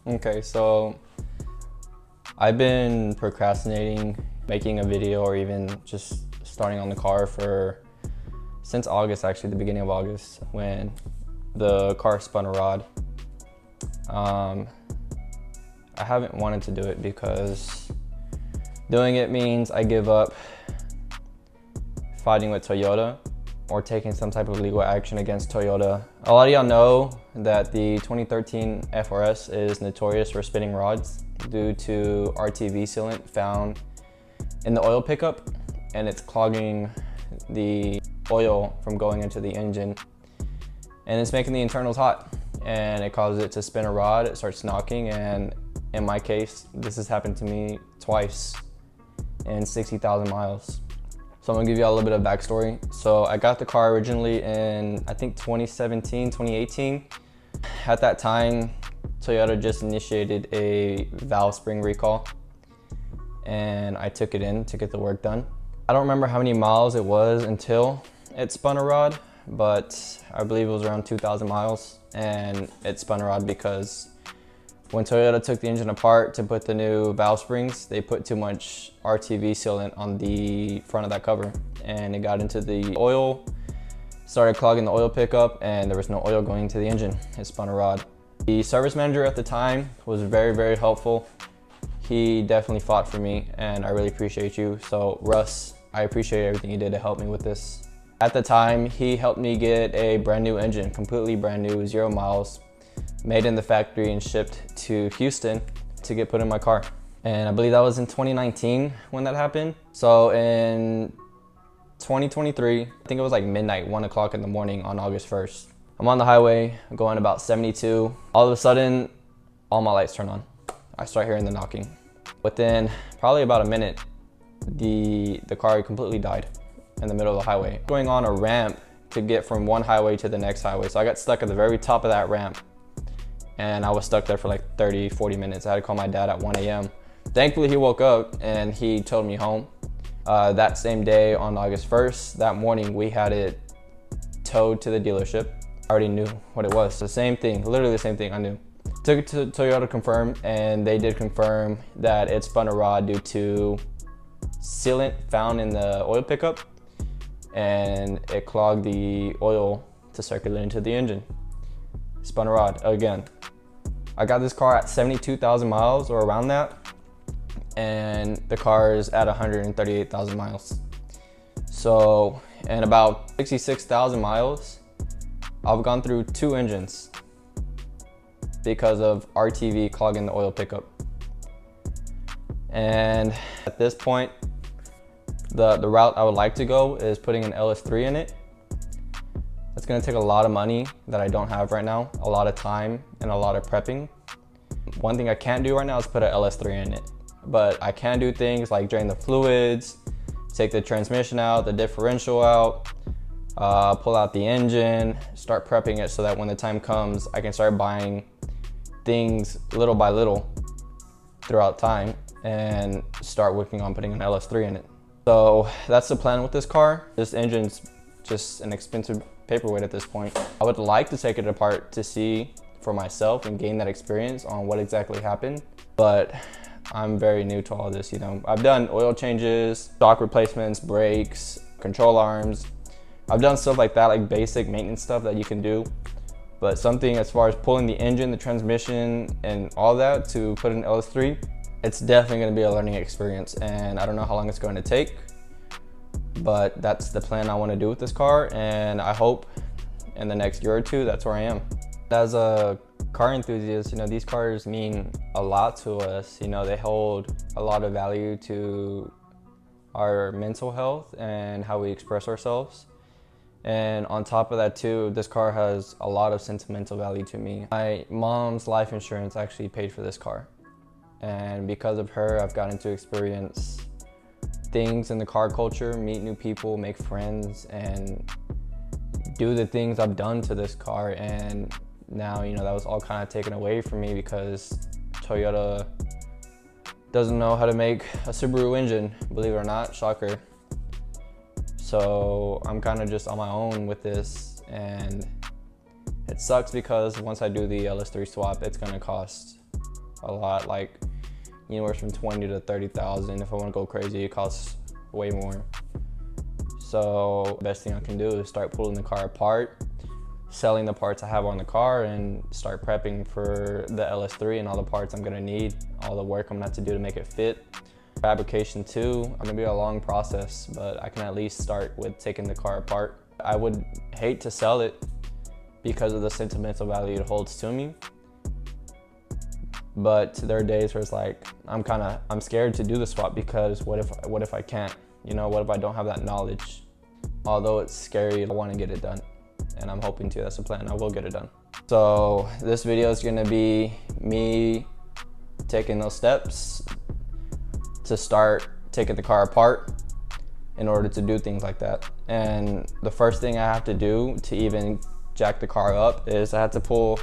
Okay, so I've been procrastinating making a video or even just starting on the car since August, actually the beginning of August, when the car spun a rod. I haven't wanted to do it because doing it means I give up fighting with Toyota or taking some type of legal action against Toyota. A lot of y'all know that the 2013 FRS is notorious for spinning rods due to RTV sealant found in the oil pickup, and it's clogging the oil from going into the engine, and it's making the internals hot, and it causes it to spin a rod. It starts knocking, and in my case, this has happened to me twice in 60,000 miles. So I'm gonna give you a little bit of backstory. So I got the car originally in, I think 2017, 2018. At that time, Toyota just initiated a valve spring recall, and I took it in to get the work done. I don't remember how many miles it was until it spun a rod, but I believe it was around 2,000 miles, and it spun a rod because when Toyota took the engine apart to put the new valve springs, they put too much RTV sealant on the front of that cover, and it got into the oil, started clogging the oil pickup, and there was no oil going into the engine. It spun a rod. The service manager at the time was very, very helpful. He definitely fought for me, and I really appreciate you. So Russ, I appreciate everything you did to help me with this. At the time, he helped me get a brand new engine, completely brand new, 0 miles, made in the factory and shipped to Houston to get put in my car. And I believe that was in 2019 when that happened. So in 2023, I think it was like midnight, 1 o'clock in the morning on August 1st. I'm on the highway, going about 72. All of a sudden, all my lights turn on. I start hearing the knocking. Within probably about a minute, the car completely died in the middle of the highway. Going on a ramp to get from one highway to the next highway. So I got stuck at the very top of that ramp, and I was stuck there for like 30, 40 minutes. I had to call my dad at 1 a.m. Thankfully, he woke up and he towed me home. That same day on August 1st, that morning, we had it towed to the dealership. I already knew what it was. The same thing, literally the same thing I knew. Took it to Toyota to confirm, and they did confirm that it spun a rod due to sealant found in the oil pickup, and it clogged the oil to circulate into the engine. Spun a rod again. I got this car at 72,000 miles or around that, and the car is at 138,000 miles. So in about 66,000 miles, I've gone through 2 engines because of RTV clogging the oil pickup. And at this point, the route I would like to go is putting an LS3 in it. It's gonna take a lot of money that I don't have right now, a lot of time and a lot of prepping. One thing I can't do right now is put an LS3 in it, but I can do things like drain the fluids, take the transmission out, the differential out, pull out the engine, start prepping it so that when the time comes, I can start buying things little by little throughout time and start working on putting an LS3 in it. So that's the plan with this car. This engine's just an expensive paperweight at this point. I would like to take it apart to see for myself and gain that experience on what exactly happened, but I'm very new to all this. I've done oil changes, shock replacements, brakes, control arms. I've done stuff like that, like basic maintenance stuff that you can do. But something as far as pulling the engine, the transmission, and all that to put in LS3, it's definitely gonna be a learning experience, and I don't know how long it's going to take, but that's the plan I wanna do with this car, and I hope in the next year or two, that's where I am. As a car enthusiast, these cars mean a lot to us. They hold a lot of value to our mental health and how we express ourselves. And on top of that too, this car has a lot of sentimental value to me. My mom's life insurance actually paid for this car. And because of her, I've gotten to experience things in the car culture, meet new people, make friends, and do the things I've done to this car. And now, that was all kind of taken away from me because Toyota doesn't know how to make a Subaru engine, believe it or not, shocker. So I'm kind of just on my own with this, and it sucks because once I do the LS3 swap, it's gonna cost a lot, like anywhere from 20 to 30,000. If I want to go crazy, it costs way more. So the best thing I can do is start pulling the car apart, selling the parts I have on the car, and start prepping for the LS3 and all the parts I'm gonna need, all the work I'm gonna have to do to make it fit. Fabrication too, gonna be a long process, but I can at least start with taking the car apart. I would hate to sell it because of the sentimental value it holds to me. But there are days where it's like, I'm scared to do the swap because what if I can't? You know, what if I don't have that knowledge? Although it's scary, I want to get it done. And I'm hoping to, that's the plan, I will get it done. So this video is gonna be me taking those steps to start taking the car apart in order to do things like that. And the first thing I have to do to even jack the car up is I have to pull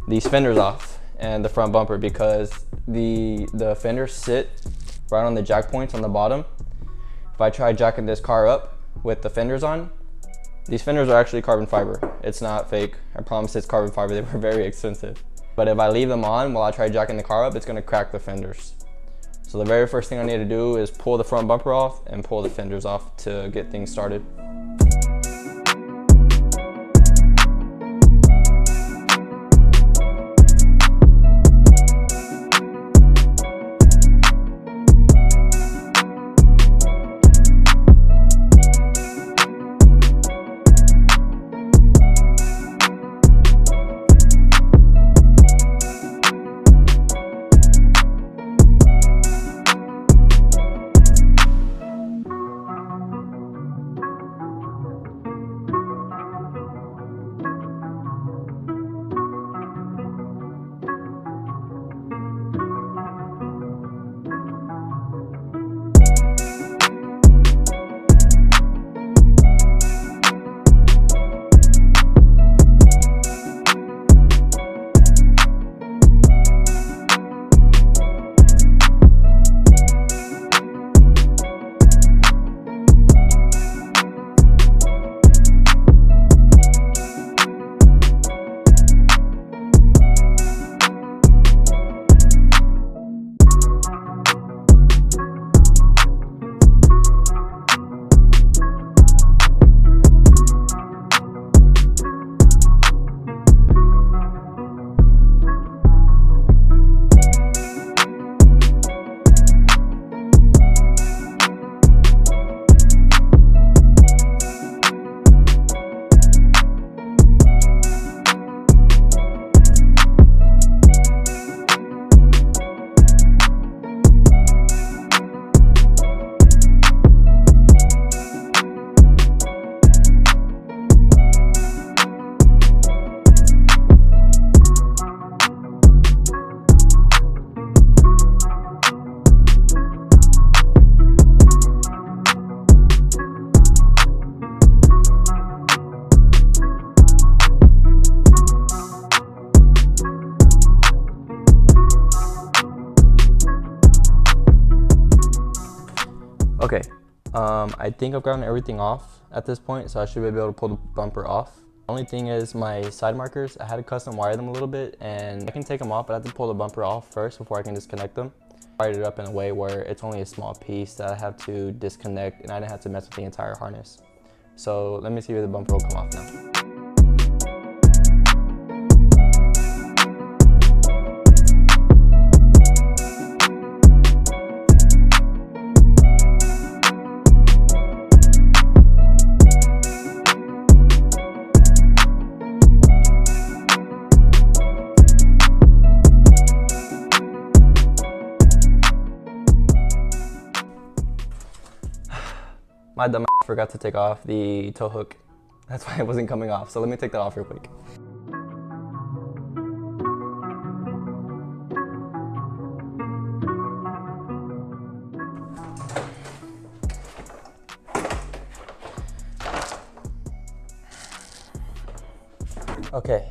these fenders off and the front bumper, because the fenders sit right on the jack points on the bottom. If I try jacking this car up with the fenders on, these fenders are actually carbon fiber. It's not fake. I promise it's carbon fiber. They were very expensive. But if I leave them on while I try jacking the car up, it's gonna crack the fenders. So the very first thing I need to do is pull the front bumper off and pull the fenders off to get things started. Okay, I think I've gotten everything off at this point, so I should be able to pull the bumper off. Only thing is my side markers, I had to custom wire them a little bit, and I can take them off, but I have to pull the bumper off first before I can disconnect them. I wired it up in a way where it's only a small piece that I have to disconnect, and I didn't have to mess with the entire harness. So let me see if the bumper will come off now. My dumb ass forgot to take off the tow hook. That's why it wasn't coming off. So let me take that off real quick. Okay,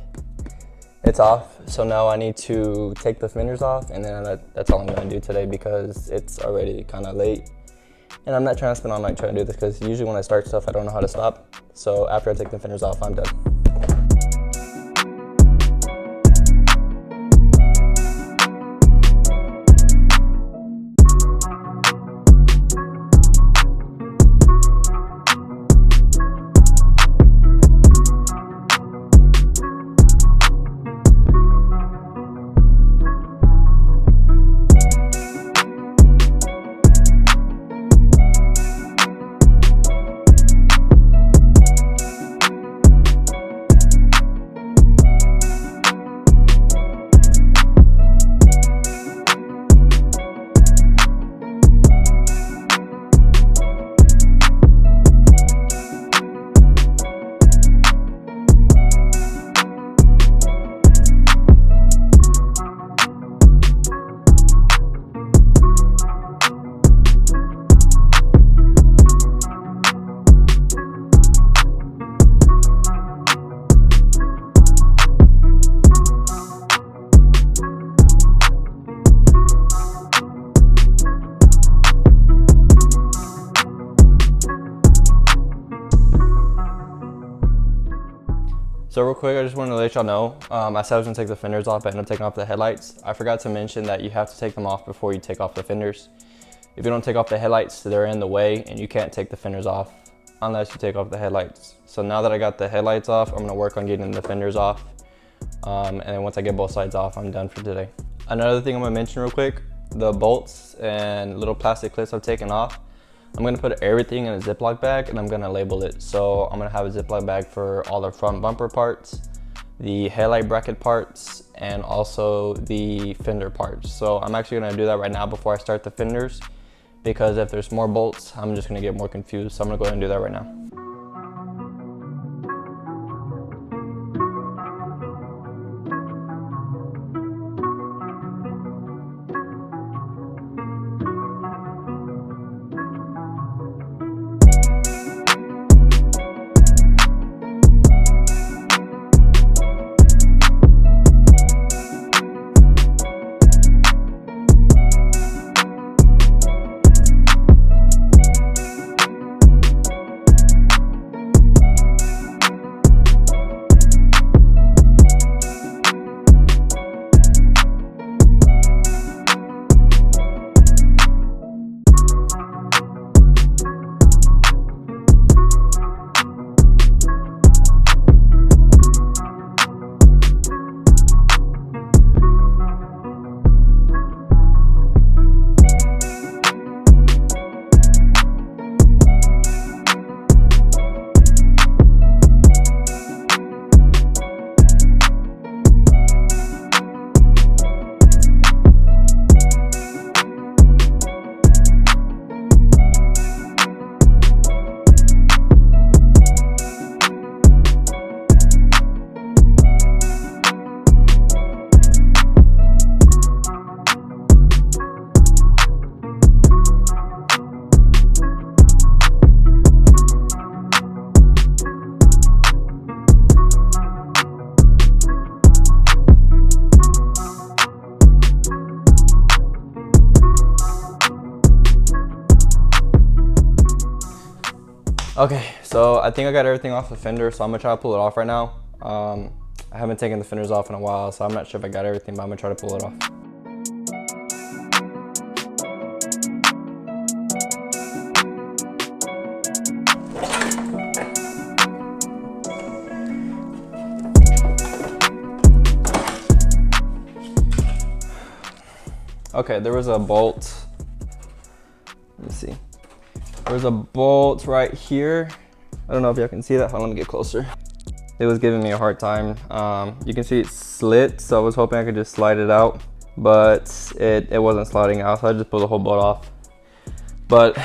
it's off. So now I need to take the fenders off, and then that's all I'm gonna do today because it's already kind of late. And I'm not trying to spend all night trying to do this because usually when I start stuff, I don't know how to stop. So after I take the fenders off, I'm done. So real quick, I just wanted to let y'all know, I said I was gonna take the fenders off, but I ended up taking off the headlights. I forgot to mention that you have to take them off before you take off the fenders. If you don't take off the headlights, they're in the way and you can't take the fenders off unless you take off the headlights. So now that I got the headlights off, I'm gonna work on getting the fenders off. And then once I get both sides off, I'm done for today. Another thing I'm gonna mention real quick, the bolts and little plastic clips I've taken off, I'm gonna put everything in a Ziploc bag and I'm gonna label it. So I'm gonna have a Ziploc bag for all the front bumper parts, the headlight bracket parts, and also the fender parts. So I'm actually gonna do that right now before I start the fenders, because if there's more bolts, I'm just gonna get more confused. So I'm gonna go ahead and do that right now. Okay, so I think I got everything off the fender, so I'm gonna try to pull it off right now. I haven't taken the fenders off in a while, so I'm not sure if I got everything, but I'm gonna try to pull it off. Okay, there was a bolt. Let me see. There's a bolt right here. I don't know if y'all can see that. Hold on, let me get closer. It was giving me a hard time. You can see it slit, so I was hoping I could just slide it out, but it wasn't sliding out, so I just pulled the whole bolt off. But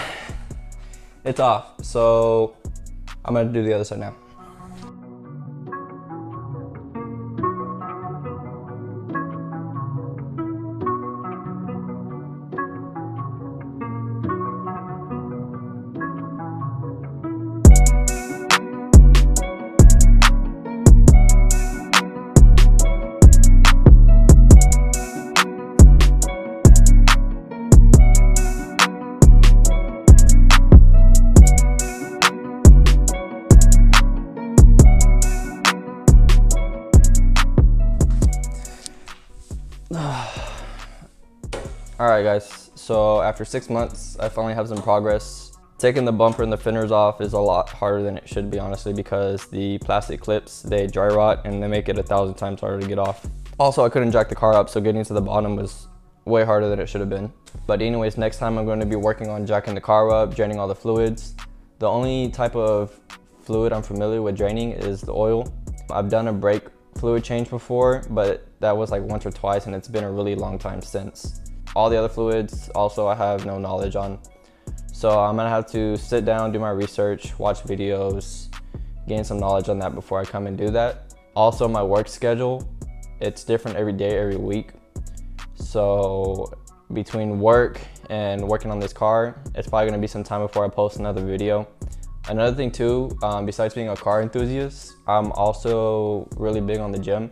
it's off, so I'm gonna do the other side now. All right guys, so after 6 months, I finally have some progress. Taking the bumper and the fenders off is a lot harder than it should be, honestly, because the plastic clips, they dry rot and they make it 1,000 times harder to get off. Also, I couldn't jack the car up, so getting to the bottom was way harder than it should have been. But anyways, next time I'm going to be working on jacking the car up, draining all the fluids. The only type of fluid I'm familiar with draining is the oil. I've done a brake fluid change before, but that was like once or twice, and it's been a really long time since. All the other fluids also I have no knowledge on. So I'm gonna have to sit down, do my research, watch videos, gain some knowledge on that before I come and do that. Also, my work schedule, it's different every day, every week. So between work and working on this car, it's probably gonna be some time before I post another video. Another thing too, besides being a car enthusiast, I'm also really big on the gym.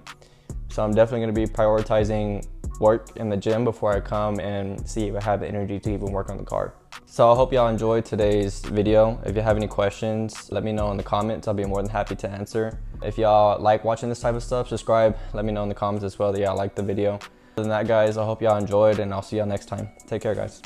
So I'm definitely gonna be prioritizing work in the gym before I come and see if I have the energy to even work on the car. So I hope y'all enjoyed today's video. If you have any questions, let me know in the comments. I'll be more than happy to answer. If y'all like watching this type of stuff, subscribe. Let me know in the comments as well that y'all like the video. Other than that, guys, I hope y'all enjoyed, and I'll see y'all next time. Take care, guys.